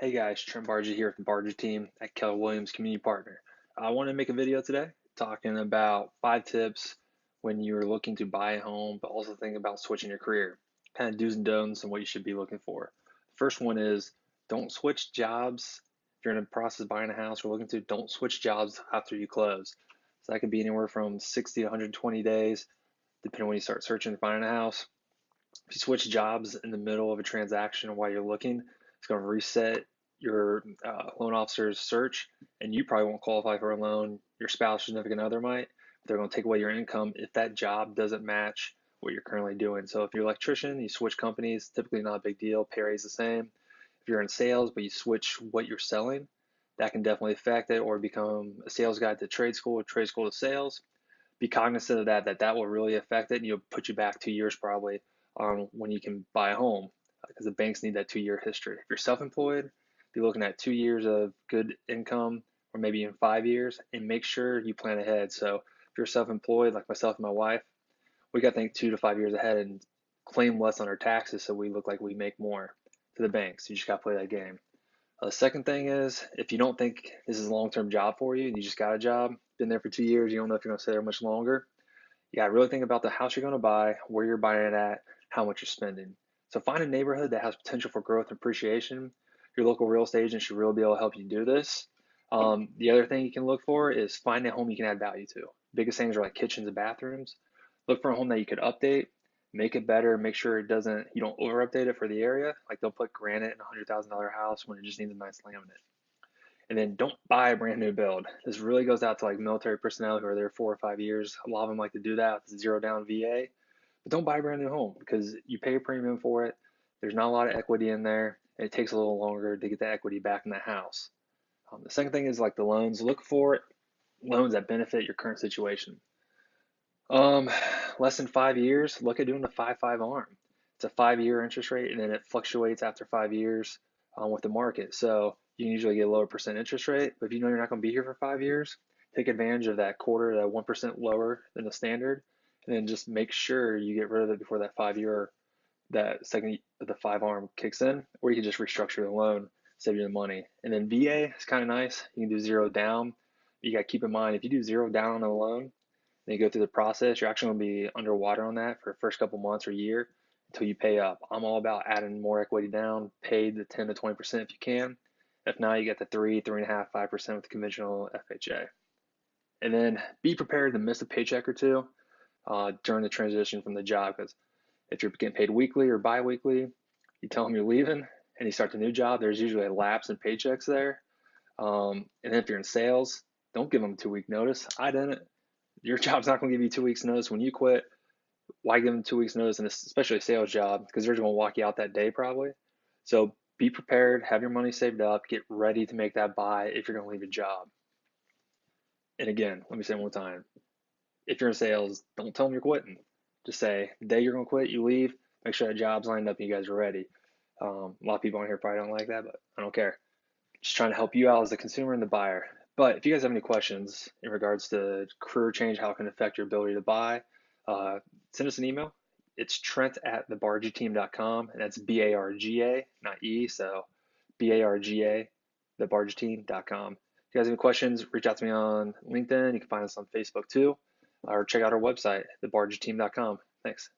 Hey guys, Trent Bargy here with the Bargy team at Keller Williams Community Partner. I want to make a video today talking about 5 tips when you're looking to buy a home, but also thinking about switching your career. Kind of do's and don'ts and what you should be looking for. First one is don't switch jobs. If you're in the process of buying a house or looking to, don't switch jobs after you close. So that could be anywhere from 60 to 120 days, depending on when you start searching to find a house. If you switch jobs in the middle of a transaction while you're looking, it's going to reset your loan officer's search, and you probably won't qualify for a loan. Your spouse, significant other might. They're going to take away your income if that job doesn't match what you're currently doing. So if you're an electrician, you switch companies, typically not a big deal. Pay rate is the same. If you're in sales, but you switch what you're selling, that can definitely affect it, or become a sales guy to trade school or trade school to sales. Be cognizant of that will really affect it, and you'll put you back 2 years probably on when you can buy a home, because the banks need that 2 year history. If you're self-employed, be looking at 2 years of good income, or maybe even 5 years, and make sure you plan ahead. So if you're self-employed, like myself and my wife, we got to think 2 to 5 years ahead and claim less on our taxes so we look like we make more to the banks. You just got to play that game. The second thing is, if you don't think this is a long-term job for you, and you just got a job, been there for 2 years, you don't know if you're going to stay there much longer, yeah, really think about the house you're going to buy, where you're buying it at, how much you're spending. So find a neighborhood that has potential for growth and appreciation. Your local real estate agent should really be able to help you do this. The other thing you can look for is find a home you can add value to. Biggest things are like kitchens and bathrooms. Look for a home that you could update, make it better, make sure it doesn't, you don't over update it for the area. Like they'll put granite in a $100,000 house when it just needs a nice laminate. And then don't buy a brand new build. This really goes out to like military personnel who are there 4 or 5 years. A lot of them like to do that with zero down VA. But don't buy a brand new home because you pay a premium for it. There's not a lot of equity in there, and it takes a little longer to get the equity back in the house. The second thing is like the loans. Look for loans that benefit your current situation. Um, Less than 5 years, look at doing a 5-5 arm. It's a 5 year interest rate, and then it fluctuates after 5 years with the market. So you can usually get a lower percent interest rate, but if you know you're not going to be here for 5 years, take advantage of that quarter, that 1% lower than the standard, and then just make sure you get rid of it before that 5 year, that second the 5 arm kicks in, or you can just restructure the loan, save you the money. And then VA is kind of nice. You can do zero down. You got to keep in mind if you do zero down on a loan, then you go through the process, you're actually going to be underwater on that for the first couple months or year until you pay up. I'm all about adding more equity down, pay the 10 to 20% if you can. If not, you get the 3.5, 5% with the conventional FHA. And then be prepared to miss a paycheck or two during the transition from the job, because if you're getting paid weekly or bi-weekly, you tell them you're leaving and you start the new job, there's usually a lapse in paychecks there. And then if you're in sales, don't give them a 2 week notice. I didn't. Your job's not going to give you 2 weeks notice when you quit. Why give them 2 weeks notice, and especially a sales job, because they're going to walk you out that day probably. So be prepared, have your money saved up, get ready to make that buy if you're going to leave a job. And again, let me say it one more time. If you're in sales, don't tell them you're quitting. Just say the day you're going to quit, you leave. Make sure that job's lined up and you guys are ready. A lot of people on here probably don't like that, but I don't care. Just trying to help you out as the consumer and the buyer. But if you guys have any questions in regards to career change, how it can affect your ability to buy, uh, send us an email. It's Trent at thebargateam.com, and that's BARGA, not E, so BARGA, thebargateam.com. If you guys have any questions, reach out to me on LinkedIn. You can find us on Facebook too, or check out our website, thebargateam.com. Thanks.